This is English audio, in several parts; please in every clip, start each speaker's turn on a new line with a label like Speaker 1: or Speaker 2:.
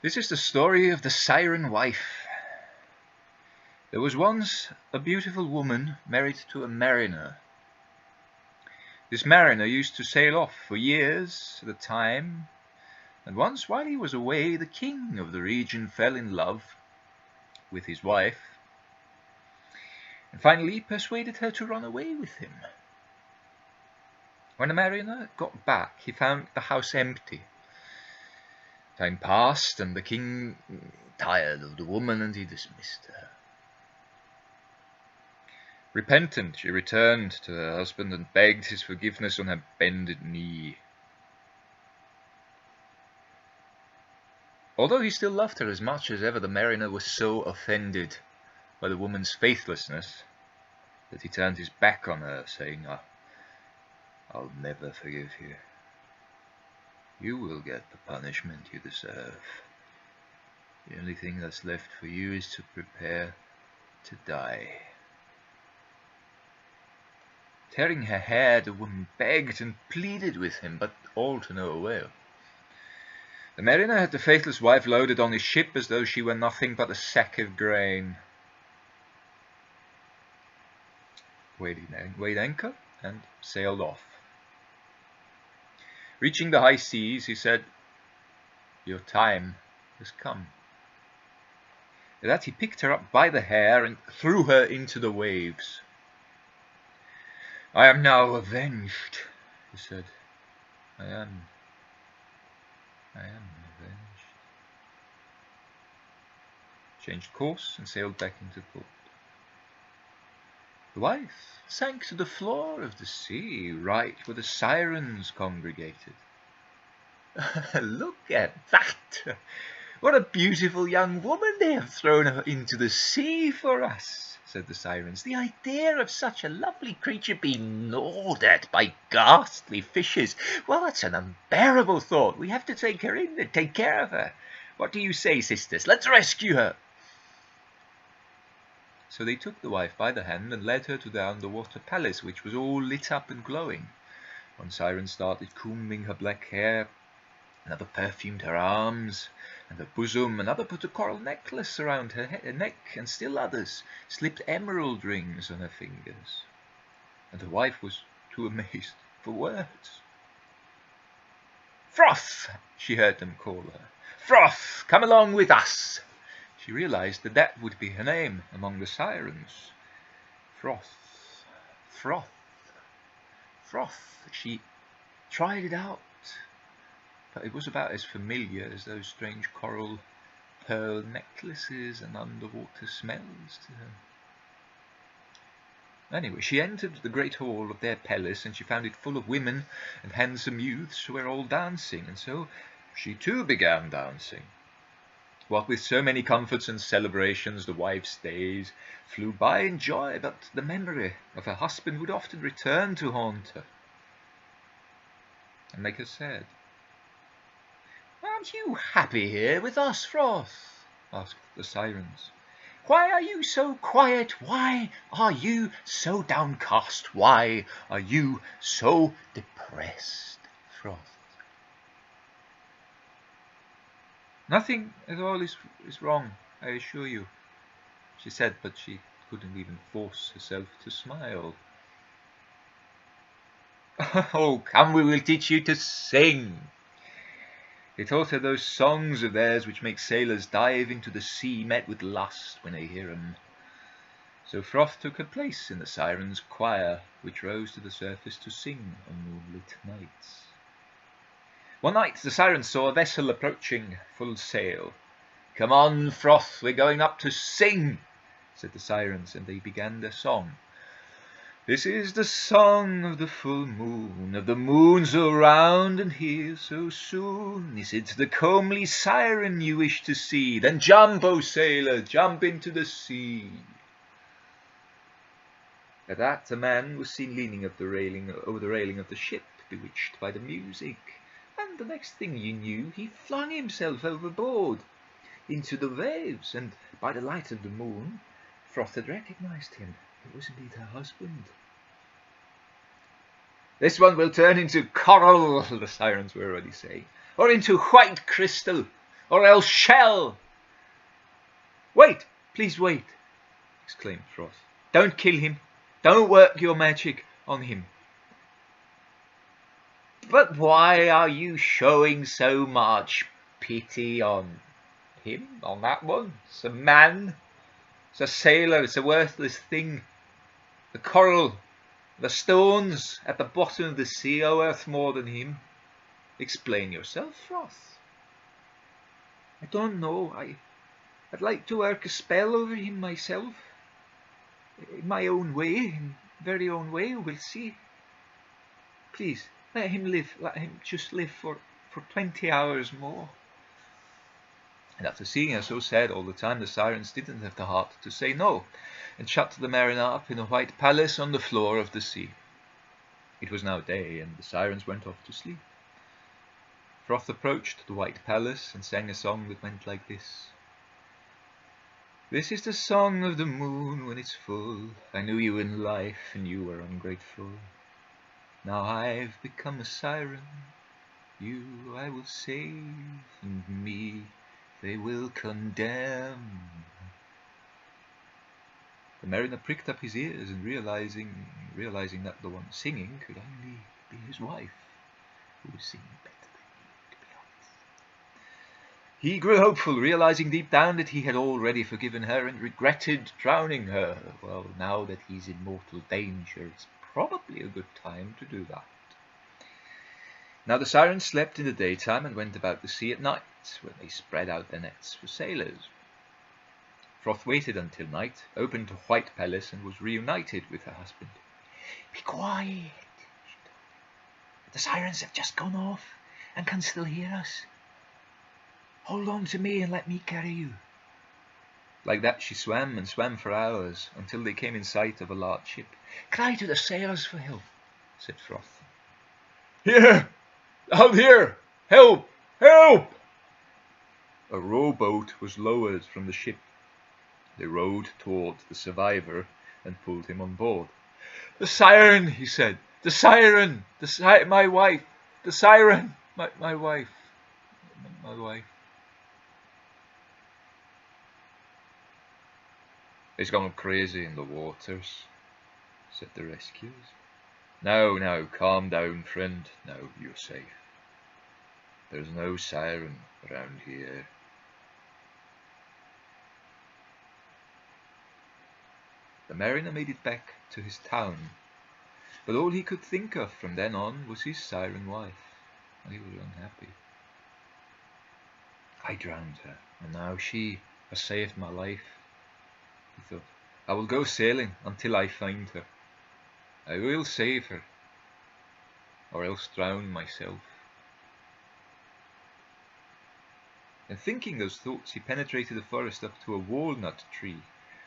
Speaker 1: This is the story of the Siren wife. There was once a beautiful woman married to a mariner. This mariner used to sail off for years at a time, and once while he was away, the king of the region fell in love with his wife, and finally persuaded her to run away with him. When the mariner got back, he found the house empty. Time passed, and the king tired of the woman, and he dismissed her. Repentant, she returned to her husband and begged his forgiveness on her bended knee. Although he still loved her as much as ever, the mariner was so offended by the woman's faithlessness that he turned his back on her, saying, "I'll never forgive you. You will get the punishment you deserve. The only thing that's left for you is to prepare to die." Tearing her hair, the woman begged and pleaded with him, but all to no avail. The mariner had the faithless wife loaded on his ship as though she were nothing but a sack of grain. Weighed anchor and sailed off. Reaching the high seas, he said, "Your time has come." With that, he picked her up by the hair and threw her into the waves. "I am now avenged," he said. I am avenged." Changed course and sailed back into port. The wife sank to the floor of the sea, right where the Sirens congregated. "Look at that! What a beautiful young woman they have thrown into the sea for us," said the Sirens. "The idea of such a lovely creature being gnawed at by ghastly fishes. Well, that's an unbearable thought. We have to take her in and take care of her. What do you say, sisters? Let's rescue her." So they took the wife by the hand and led her to the underwater palace, which was all lit up and glowing. One Siren started combing her black hair, another perfumed her arms and her bosom, another put a coral necklace around her neck, and still others slipped emerald rings on her fingers. And the wife was too amazed for words. "Froth!" she heard them call her. "Froth, come along with us!" She realized that that would be her name among the Sirens. Froth, Froth, Froth. She tried it out, but it was about as familiar as those strange coral pearl necklaces and underwater smells to her. Anyway, she entered the great hall of their palace, and she found it full of women and handsome youths who were all dancing, and so she too began dancing. What with so many comforts and celebrations, the wife's days flew by in joy, but the memory of her husband would often return to haunt her and make her sad. "Aren't you happy here with us, Froth?" asked the Sirens. "Why are you so quiet? Why are you so downcast? Why are you so depressed, Froth?" "Nothing at all is wrong, I assure you," she said, but she couldn't even force herself to smile. "Oh, come, we will teach you to sing." They taught her those songs of theirs which make sailors dive into the sea mad with lust when they hear them. So Froth took her place in the Sirens' choir, which rose to the surface to sing on moonlit nights. One night the Sirens saw a vessel approaching, full sail. "Come on, Froth, we're going up to sing," said the Sirens, and they began their song. "This is the song of the full moon, of the moon so round and here so soon. Is it the comely Siren you wish to see? Then jump, O sailor, jump into the sea." At that a man was seen leaning over the railing of the ship, bewitched by the music. And the next thing you knew, he flung himself overboard into the waves, and by the light of the moon, Froth had recognized him. It was indeed her husband. "This one will turn into coral," the Sirens were already saying, "or into white crystal. or else shall. Wait, please wait, exclaimed Froth. Don't kill him. Don't work your magic on him. But why are you showing so much pity on him, on that one? It's a man, it's a sailor, it's a worthless thing. The coral, the stones at the bottom of the sea are worth more than him. Explain yourself, Froth. I don't know. I'd like to work a spell over him myself. In my own way, in very own way, we'll see. Please, let him live. Let him just live for 20 hours more. And after seeing her so sad all the time, the Sirens didn't have the heart to say no, and shut the mariner up in a white palace on the floor of the sea. It was now day, and the Sirens went off to sleep. Froth approached the white palace and sang a song that went like this. This is the song of the moon when it's full. I knew you in life and you were ungrateful. Now I've become a siren. You I will save, and me they will condemn. The mariner pricked up his ears and realizing that the one singing could only be his wife, who was singing better than he, to be honest. He grew hopeful, realizing deep down that he had already forgiven her and regretted drowning her. Well, now that he's in mortal danger, it's probably a good time to do that. Now the Sirens slept in the daytime and went about the sea at night, when they spread out their nets for sailors. Froth waited until night, opened the white palace, and was reunited with her husband. Be quiet, she told him. The Sirens have just gone off and can still hear us. Hold on to me and let me carry you. Like that she swam and swam for hours, until they came in sight of a large ship. Cry to the sailors for help, said Froth. Here! Out here! Help! Help! A rowboat was lowered from the ship. They rowed toward the survivor and pulled him on board. The siren, he said. The siren! My wife! The siren! My wife! My wife. He's gone crazy in the waters, said the rescuers. Now, calm down, friend. Now you're safe. There's no siren around here. The mariner made it back to his town, but all he could think of from then on was his siren wife, and he was unhappy. I drowned her, and now she has saved my life, he thought. I will go sailing until I find her. I will save her, or else drown myself. And thinking those thoughts, he penetrated the forest up to a walnut tree,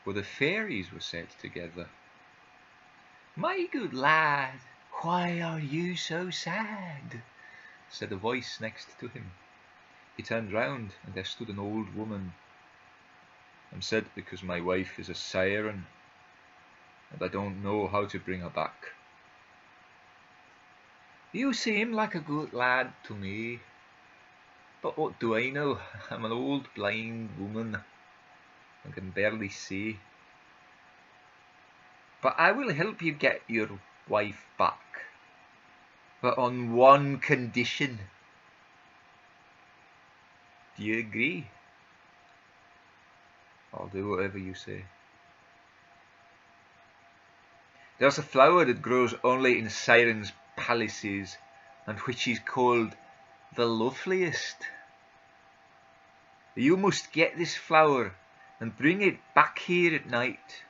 Speaker 1: where the fairies were set together. My good lad, why are you so sad? Said a voice next to him. He turned round, and there stood an old woman. I'm sad because my wife is a siren, and I don't know how to bring her back. You seem like a good lad to me, but what do I know? I'm an old blind woman. I can barely see. But I will help you get your wife back. But on one condition. Do you agree? I'll do whatever you say. There's a flower that grows only in Sirens' palaces, and which is called the loveliest. You must get this flower and bring it back here at night,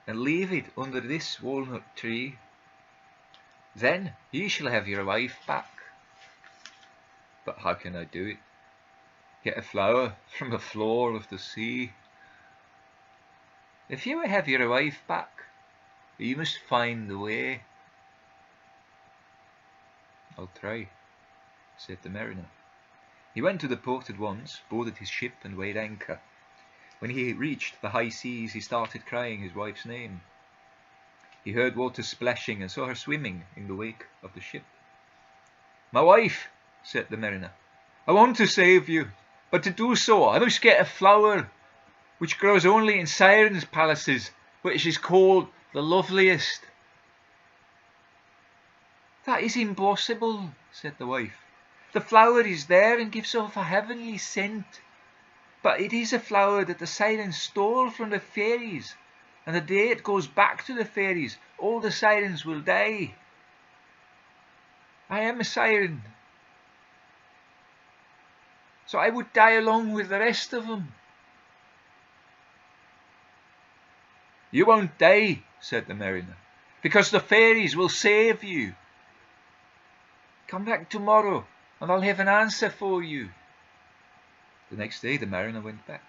Speaker 1: and leave it under this walnut tree. Then you shall have your wife back. But how can I do it? Get a flower from the floor of the sea? If you would have your wife back, you must find the way. I'll try, said the mariner. He went to the port at once, boarded his ship, and weighed anchor. When he reached the high seas, he started crying his wife's name. He heard water splashing and saw her swimming in the wake of the ship. My wife, said the mariner, I want to save you. But to do so, I must get a flower which grows only in Sirens' palaces, which is called the loveliest." "That is impossible," said the wife. "The flower is there and gives off a heavenly scent. But it is a flower that the Sirens stole from the fairies, and the day it goes back to the fairies, all the Sirens will die. I am a Siren, so I would die along with the rest of them." "You won't die," said the mariner, "because the fairies will save you. Come back tomorrow and I'll have an answer for you." The next day the mariner went back.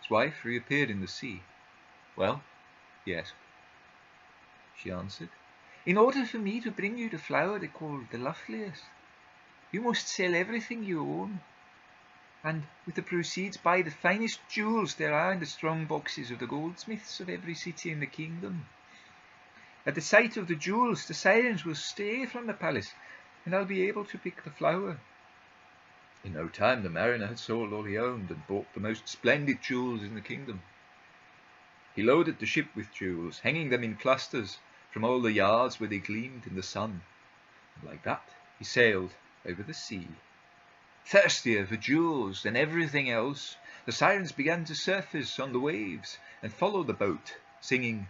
Speaker 1: His wife reappeared in the sea. "Well?" he asked. She answered, "In order for me to bring you the flower they call the loveliest, you must sell everything you own, and with the proceeds buy the finest jewels there are in the strong boxes of the goldsmiths of every city in the kingdom. At the sight of the jewels the Sirens will stray from the palace, and I'll be able to pick the flower." In no time the mariner had sold all he owned and bought the most splendid jewels in the kingdom. He loaded the ship with jewels, hanging them in clusters from all the yards where they gleamed in the sun, and like that he sailed over the sea. Thirstier for jewels than everything else, the Sirens began to surface on the waves and follow the boat, singing,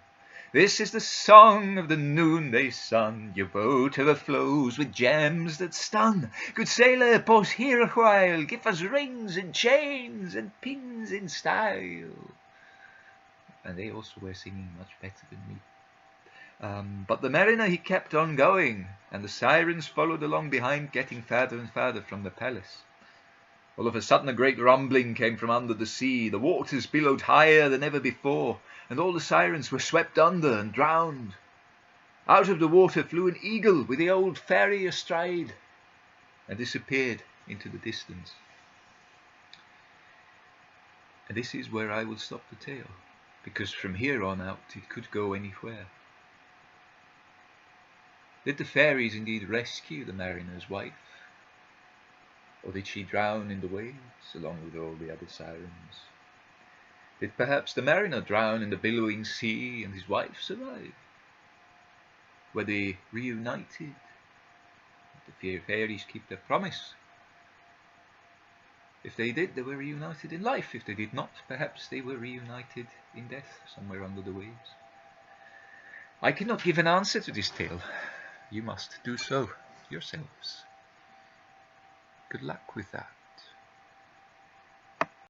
Speaker 1: "This is the song of the noonday sun. Your boat overflows with gems that stun. Good sailor, pause here a while. Give us rings and chains and pins in style." And they also were singing much better than me. But the mariner, he kept on going, and the Sirens followed along behind, getting further and further from the palace. All of a sudden a great rumbling came from under the sea. The waters billowed higher than ever before, and all the Sirens were swept under and drowned. Out of the water flew an eagle with the old fairy astride, and disappeared into the distance. And this is where I will stop the tale, because from here on out it could go anywhere. Did the fairies indeed rescue the mariner's wife? Or did she drown in the waves along with all the other Sirens? Did perhaps the mariner drown in the billowing sea and his wife survive? Were they reunited? Did the fairies keep their promise? If they did, they were reunited in life. If they did not, perhaps they were reunited in death somewhere under the waves. I cannot give an answer to this tale. You must do so yourselves. Good luck with that.